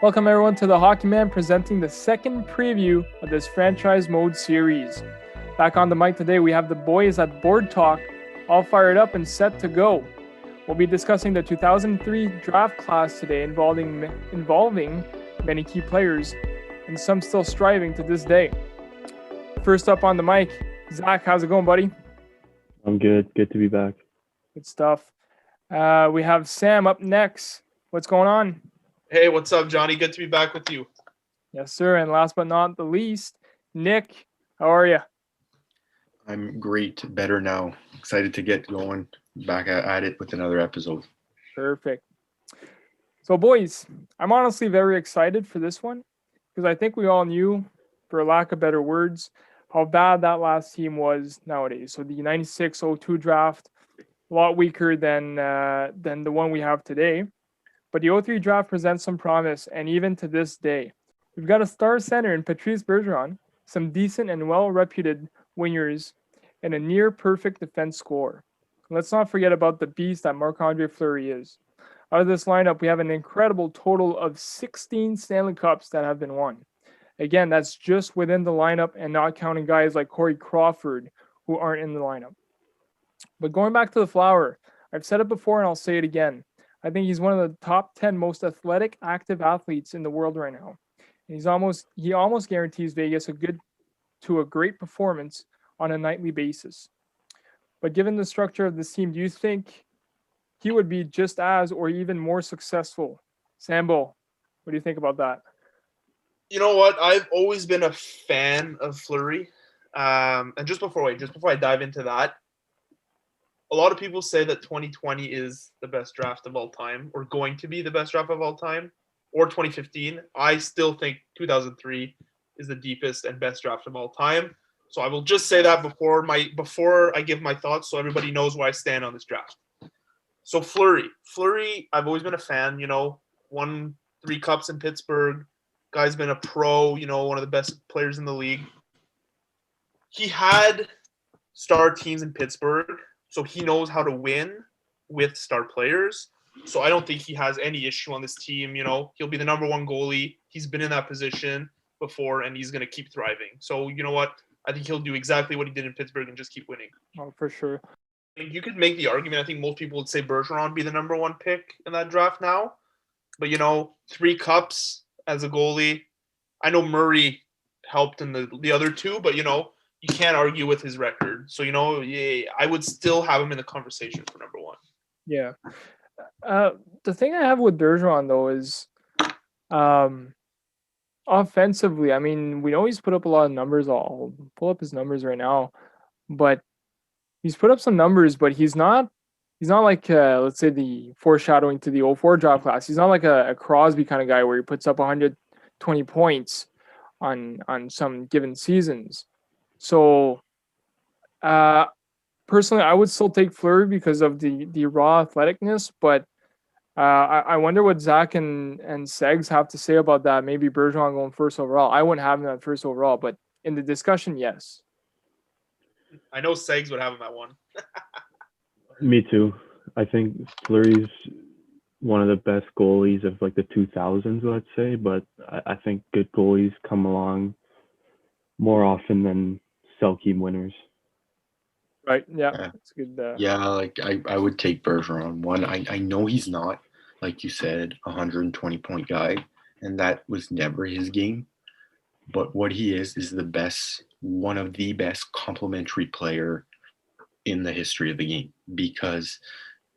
Welcome everyone to the Hockey Man presenting the second preview of this franchise mode series. Back on the mic today, we have the boys at BoardTalk, all fired up and set to go. We'll be discussing the 2003 draft class today involving many key players and some still striving to this day. First up on the mic, Zach, how's it going, buddy? I'm good. Good to be back. Good stuff. We have Sam up next. What's going on? Hey, what's up, Johnny? Good to be back with you. Yes, sir. And last but not the least, Nick, how are you? I'm great. Better now. Excited to get going back at it with another episode. Perfect. So, boys, I'm honestly very excited for this one because I think we all knew, for lack of better words, how bad that last team was nowadays. So the 96-02 draft, a lot weaker than the one we have today. But the 03 draft presents some promise, and even to this day, we've got a star center in Patrice Bergeron, some decent and well-reputed wingers, and a near-perfect defense score. Let's not forget about the beast that Marc-Andre Fleury is. Out of this lineup, we have an incredible total of 16 Stanley Cups that have been won. Again, that's just within the lineup and not counting guys like Corey Crawford who aren't in the lineup. But going back to the Flower, I've said it before and I'll say it again. I think he's one of the top 10 most athletic, active athletes in the world right now. And he almost guarantees Vegas a great performance on a nightly basis. But given the structure of this team, do you think he would be just as or even more successful? Sambo, what do you think about that? You know what? I've always been a fan of Fleury. And just before I dive into that, a lot of people say that 2020 is the best draft of all time, or going to be the best draft of all time, or 2015. I still think 2003 is the deepest and best draft of all time. So I will just say that before I give my thoughts, so everybody knows where I stand on this draft. So Fleury, I've always been a fan. Won 3 cups in Pittsburgh. Guy's been a pro. One of the best players in the league. He had star teams in Pittsburgh, so he knows how to win with star players. So I don't think he has any issue on this team. He'll be the number one goalie. He's been in that position before, and he's going to keep thriving. So you know what? I think he'll do exactly what he did in Pittsburgh and just keep winning. Oh, for sure. You could make the argument. I think most people would say Bergeron be the number one pick in that draft now. But, 3 cups as a goalie. I know Murray helped in the other 2, but, you can't argue with his record. So, I would still have him in the conversation for number 1. Yeah. The thing I have with Bergeron, though, is offensively, I mean, we know he's put up a lot of numbers. I'll pull up his numbers right now. But he's put up some numbers, but he's not like, let's say, the foreshadowing to the 04 draft class. He's not like a Crosby kind of guy where he puts up 120 points on some given seasons. So, personally, I would still take Fleury because of the raw athleticness, but I wonder what Zach and Segs have to say about that. Maybe Bergeron going first overall. I wouldn't have him at first overall, but in the discussion, yes. I know Segs would have him at 1. Me too. I think Fleury's one of the best goalies of like the 2000s, let's say, but I think good goalies come along more often than Selke winners. Right. Yeah. That's good. I would take Bergeron 1. I know he's not, like you said, a 120-point guy, and that was never his game. But what he is one of the best complementary player in the history of the game. Because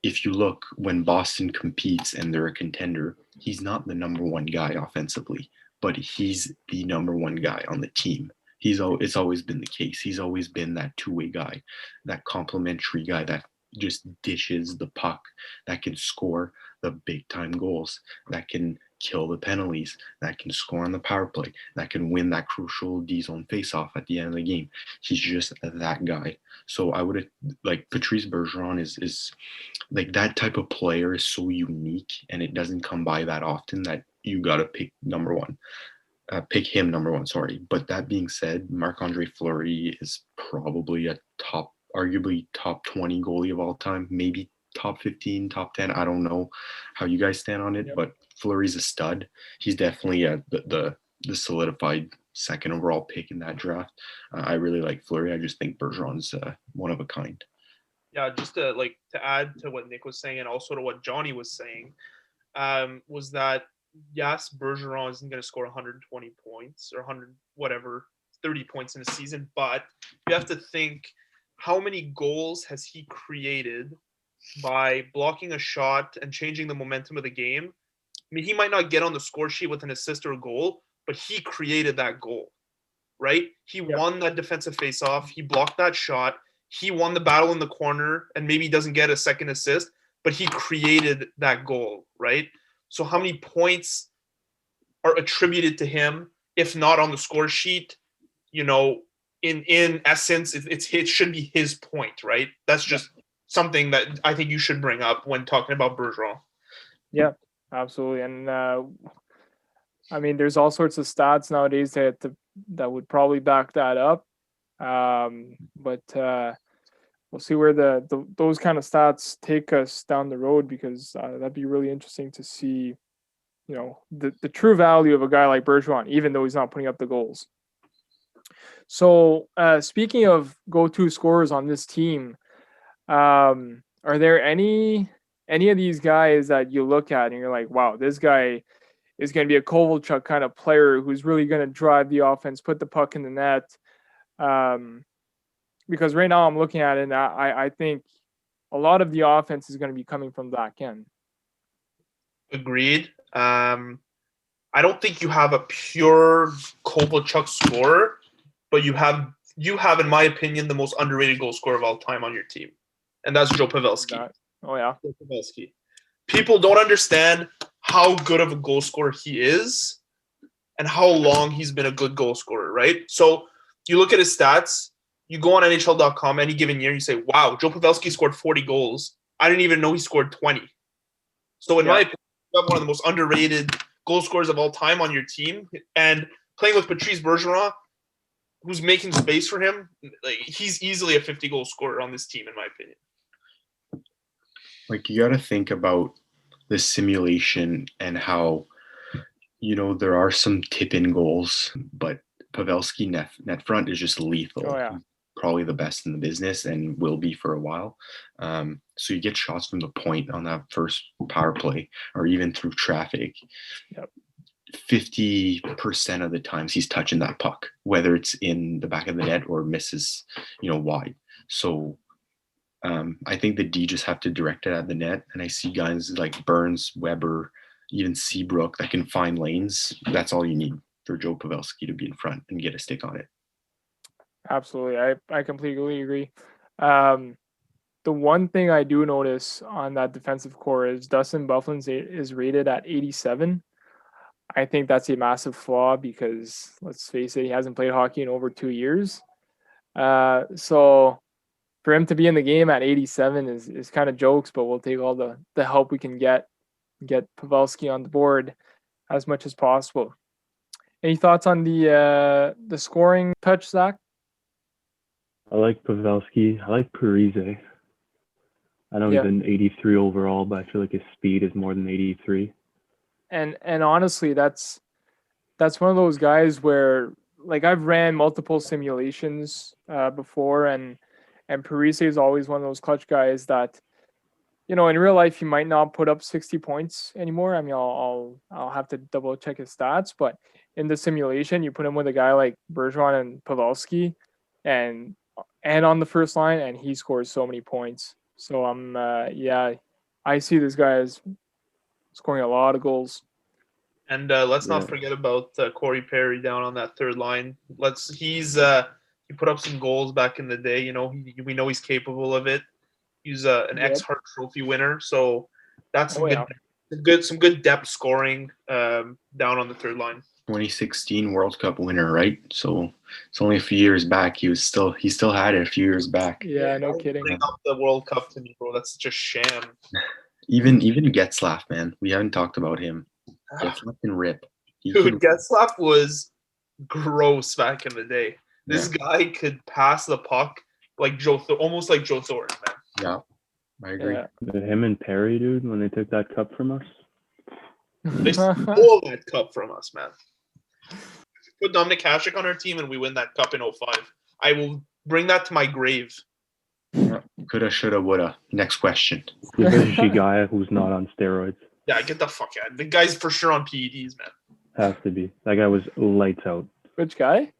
if you look, when Boston competes and they're a contender, he's not the number 1 guy offensively, but he's the number 1 guy on the team. It's always been the case. He's always been that two-way guy, that complimentary guy that just dishes the puck, that can score the big-time goals, that can kill the penalties, that can score on the power play, that can win that crucial D-zone face-off at the end of the game. He's just that guy. So I would like Patrice Bergeron is like that type of player is so unique, and it doesn't come by that often that you got to pick number 1. Pick him number 1, sorry. But that being said, Marc-Andre Fleury is probably arguably top 20 goalie of all time, maybe top 15, top 10. I don't know how you guys stand on it, Yep. but Fleury's a stud. He's definitely the solidified second overall pick in that draft. I really like Fleury. I just think Bergeron's one of a kind. Yeah, just to add to what Nick was saying and also to what Johnny was saying, was that yes, Bergeron isn't going to score 120 points or 100 whatever 30 points in a season, but you have to think how many goals has he created by blocking a shot and changing the momentum of the game. I mean, he might not get on the score sheet with an assist or a goal, but he created that goal, right? He won that defensive faceoff. He blocked that shot. He won the battle in the corner and maybe doesn't get a second assist, but he created that goal, right? So how many points are attributed to him, if not on the score sheet? You know, in essence, it should be his point, right? That's just something that I think you should bring up when talking about Bergeron. Yeah, absolutely. And I mean, there's all sorts of stats nowadays that would probably back that up. But we'll see where those kind of stats take us down the road, because that'd be really interesting to see, you know, the true value of a guy like Bergeron, even though he's not putting up the goals. So speaking of go-to scorers on this team, are there any of these guys that you look at and you're like, wow, this guy is going to be a Kovalchuk kind of player who's really going to drive the offense, put the puck in the net? Because right now I'm looking at it and I think a lot of the offense is going to be coming from the back end. Agreed. I don't think you have a pure Kovalchuk scorer, but you have, in my opinion, the most underrated goal scorer of all time on your team, and that's Joe Pavelski. Oh yeah, Joe Pavelski. People don't understand how good of a goal scorer he is, and how long he's been a good goal scorer. Right? So you look at his stats. You go on NHL.com any given year, you say, "Wow, Joe Pavelski scored 40 goals. I didn't even know he scored 20." So in my opinion, you have one of the most underrated goal scorers of all time on your team, and playing with Patrice Bergeron, who's making space for him, like, he's easily a 50-goal scorer on this team, in my opinion. Like, you got to think about the simulation and how, you know, there are some tip-in goals, but Pavelski net front is just lethal. Oh, yeah. He's probably the best in the business and will be for a while. So you get shots from the point on that first power play or even through traffic. Yep. 50% of the times he's touching that puck, whether it's in the back of the net or misses, you know, wide. So I think the D just have to direct it at the net. And I see guys like Burns, Weber, even Seabrook that can find lanes. That's all you need for Joe Pavelski to be in front and get a stick on it. Absolutely. I completely agree. The one thing I do notice on that defensive core is Dustin Byfuglien is rated at 87. I think that's a massive flaw because, let's face it, he hasn't played hockey in over 2 years. So for him to be in the game at 87 is kind of jokes, but we'll take all the help we can get Pavelski on the board as much as possible. Any thoughts on the scoring touch, Zach? I like Pavelski. I like Parise. I know he's an 83 overall, but I feel like his speed is more than 83. And honestly, that's one of those guys where, like, I've ran multiple simulations before, and Parise is always one of those clutch guys that, you know, in real life he might not put up 60 points anymore. I mean, I'll have to double check his stats, but in the simulation, you put him with a guy like Bergeron and Pavelski, and on the first line, and he scores so many points. So I see this guy as scoring a lot of goals. And let's not forget about Corey Perry down on that third line. He put up some goals back in the day. You know, we know he's capable of it. He's an ex-Hart Trophy winner, so that's some good depth scoring down on the third line. 2016 World Cup winner, right? So it's only a few years back. He still had it a few years back. Yeah, no kidding. Bring up the World Cup to me, bro. That's such a sham. Even Getzlaf, man. We haven't talked about him. Getzlaf can rip. Getzlaf was gross back in the day. This guy could pass the puck like almost like Joe Thornton, man. Yeah. I agree. Yeah. Him and Perry, dude, when they took that cup from us. They stole that cup from us, man. Put Dominic Hasek on our team and we win that cup in 05. I will bring that to my grave. Coulda, shoulda, woulda. Next question. Give us Gigaya, who's not on steroids. Yeah, get the fuck out. The guy's for sure on PEDs, man. Has to be. That guy was lights out. Which guy?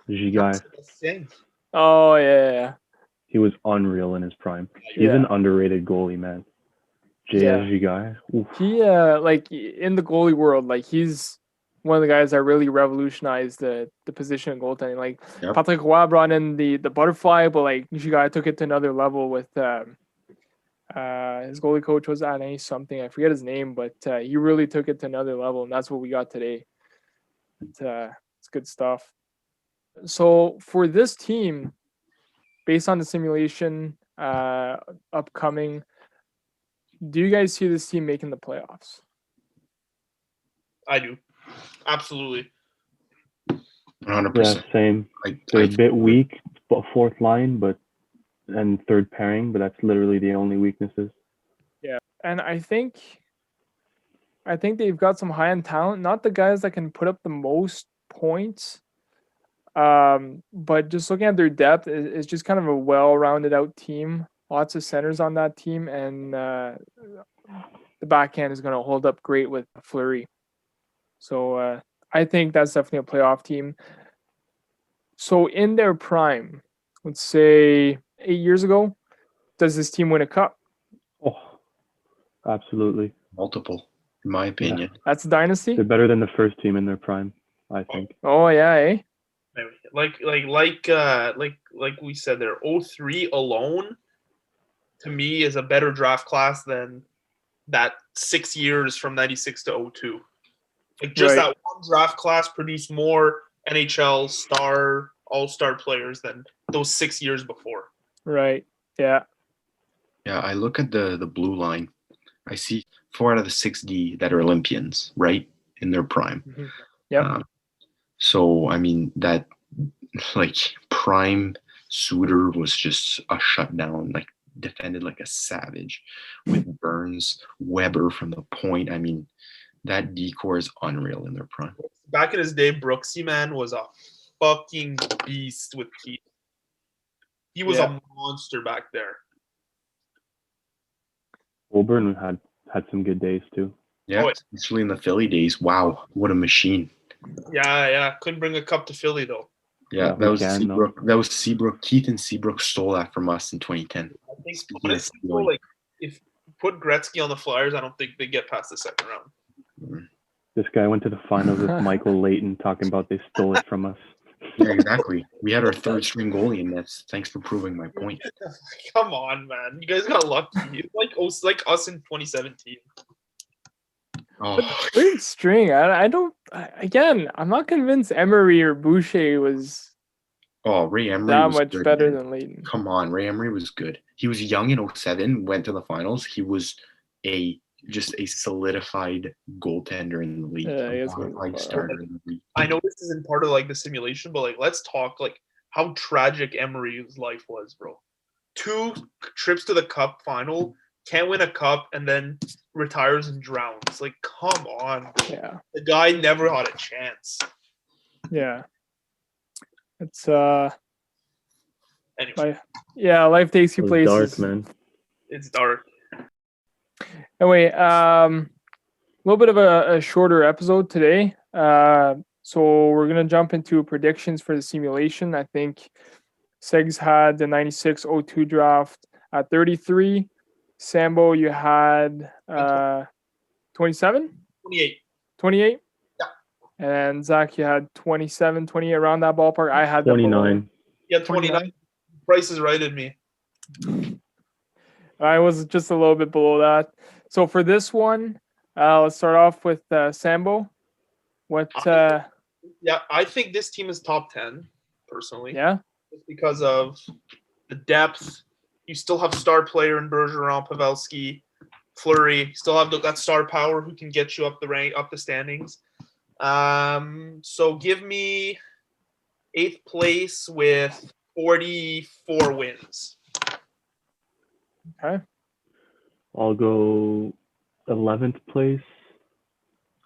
Gigaya. Oh yeah. He was unreal in his prime. He's Yeah. an underrated goalie, man. Yeah. Gigaya. Oof. He like in the goalie world, like he's one of the guys that really revolutionized the position of goaltending. Like Yep. Patrick Roy brought in the butterfly, but like Gigaya took it to another level with his goalie coach was Anne something. I forget his name, but he really took it to another level, and that's what we got today. It's good stuff. So for this team, based on the simulation upcoming, do you guys see this team making the playoffs? I do. Absolutely. 100%. Yeah, same. They're a bit weak, but fourth line, and third pairing, but that's literally the only weaknesses. Yeah, and I think they've got some high-end talent. Not the guys that can put up the most points, but just looking at their depth, it's just kind of a well-rounded out team. Lots of centers on that team, and the backhand is going to hold up great with Fleury. So I think that's definitely a playoff team. So in their prime, let's say 8 years ago, does this team win a cup? Oh, absolutely. Multiple, in my opinion. That's a dynasty? They're better than the first team in their prime, I think. Oh yeah, eh? Like we said there, 03 alone to me is a better draft class than that 6 years from 96 to 02. Like just Right. that one draft class produced more NHL star, all-star players than those 6 years before. Right. Yeah. Yeah, I look at the blue line. I see 4 out of the 6D that are Olympians, right? In their prime. Mm-hmm. Yep. So, I mean, that like prime Suter was just a shutdown, like defended like a savage with Burns, Weber from the point. I mean, that decor is unreal in their prime. Back in his day, Brooksy, man, was a fucking beast with Keith. He was a monster back there. Wilburn had some good days too. Yeah, especially in the Philly days. Wow, what a machine. Yeah. Couldn't bring a cup to Philly, though. Yeah, that was Seabrook. That was Seabrook. Keith and Seabrook stole that from us in 2010. I think, honestly, like, if you put Gretzky on the Flyers, I don't think they get past the second round. Mm-hmm. This guy went to the finals with Michael Layton talking about they stole it from us. Yeah, exactly. We had our third string goalie in this. Thanks for proving my point. Come on, man. You guys got lucky. It's like us in 2017. Oh, Third string. I'm not convinced Emery or Boucher was Ray Emery that was much good, better man. than Layton. Come on, Ray Emery was good. He was young in 07, went to the finals. He was just a solidified goaltender in the league. Starter in the league. I know this isn't part of like the simulation, but like let's talk like how tragic Emery's life was, bro. 2 trips to the cup final, can't win a cup, and then retires and drowns. Like, come on, bro. Yeah. The guy never had a chance. Yeah. It's Anyway. Life takes you It was places. dark, man. It's dark. Anyway, a little bit of a shorter episode today. So we're gonna jump into predictions for the simulation. I think Segs had the 96-02 draft at 33. Sambo, you had 27? 28. 28? Yeah. And Zach, you had 27, 28, around that ballpark. I had 29. Yeah, 29. Price is right in me. I was just a little bit below that. So for this one, let's start off with Sambo. I think this team is top 10, personally. Yeah. Just because of the depth. You still have star player in Bergeron, Pavelski, Fleury. You still have that star power who can get you up the standings. So give me 8th place with 44 wins. Okay. I'll go 11th place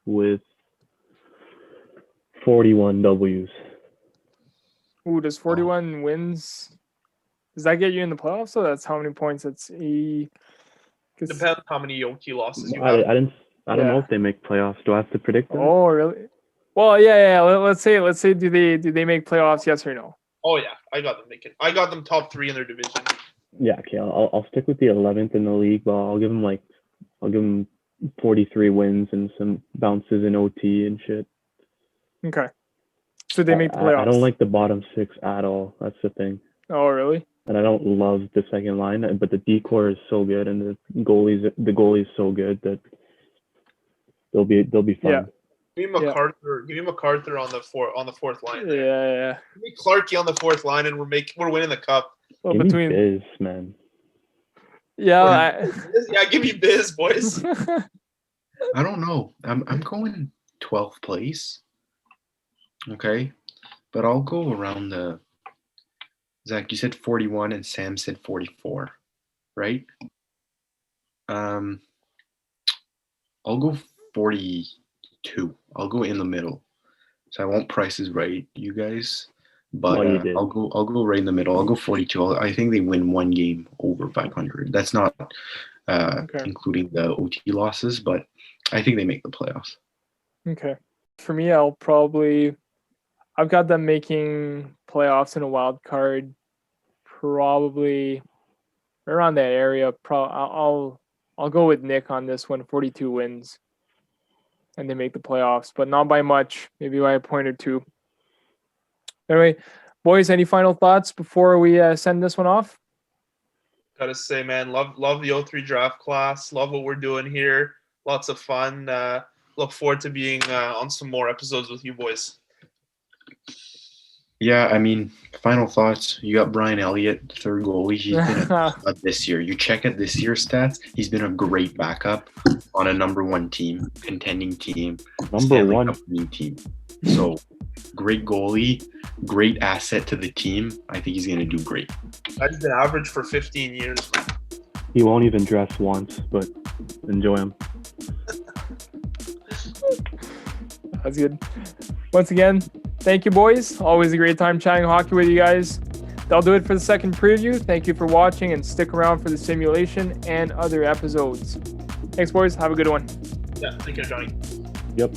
with 41 W's. Ooh, does 41 wins? Does that get you in the playoffs? So that's how many points? That's Depends how many OT losses you I have. don't know if they make playoffs. Do I have to predict that? Oh, really? Well, yeah. Let's say do they make playoffs? Yes or no? Oh yeah, I got them top 3 in their division. Yeah, okay. I'll stick with the 11th in the league, but I'll give them 43 wins and some bounces in OT and shit. Okay. So they make the playoffs. I don't like the bottom 6 at all. That's the thing. Oh, really? And I don't love the second line, but the decor is so good, and the goalie's so good that they'll be fun. Yeah. Give me MacArthur on the fourth line. There. Yeah. Give me Clarkey on the fourth line, and we're winning the cup. Well, Give me Biz, man. Yeah. Give me Biz, boys. I don't know. I'm going 12th place. Okay, but I'll go around the. Zach, you said 41 and Sam said 44, right? I'll go 42. I'll go in the middle. So I won't price is right, you guys. But I'll go right in the middle. I'll go 42. I think they win one game over 500. That's not including the OT losses, but I think they make the playoffs. Okay. For me, I've got them making playoffs in a wild card, probably around that area. I'll go with Nick on this one. 42 wins, and they make the playoffs, but not by much. Maybe by a point or two. Anyway, boys, any final thoughts before we send this one off? Gotta say, man, love the 03 draft class. Love what we're doing here. Lots of fun. Look forward to being on some more episodes with you boys. Yeah, I mean, final thoughts. You got Brian Elliott, third goalie. He's been a stud this year. You check at this year's stats, he's been a great backup on a number 1 team, contending team, number 1 team. So, great goalie, great asset to the team. I think he's going to do great. He's been average for 15 years. He won't even dress once, but enjoy him. That's good. Once again, thank you, boys. Always a great time chatting hockey with you guys. That'll do it for the second preview. Thank you for watching, and stick around for the simulation and other episodes. Thanks, boys. Have a good one. Yeah, take care, Johnny. Yep.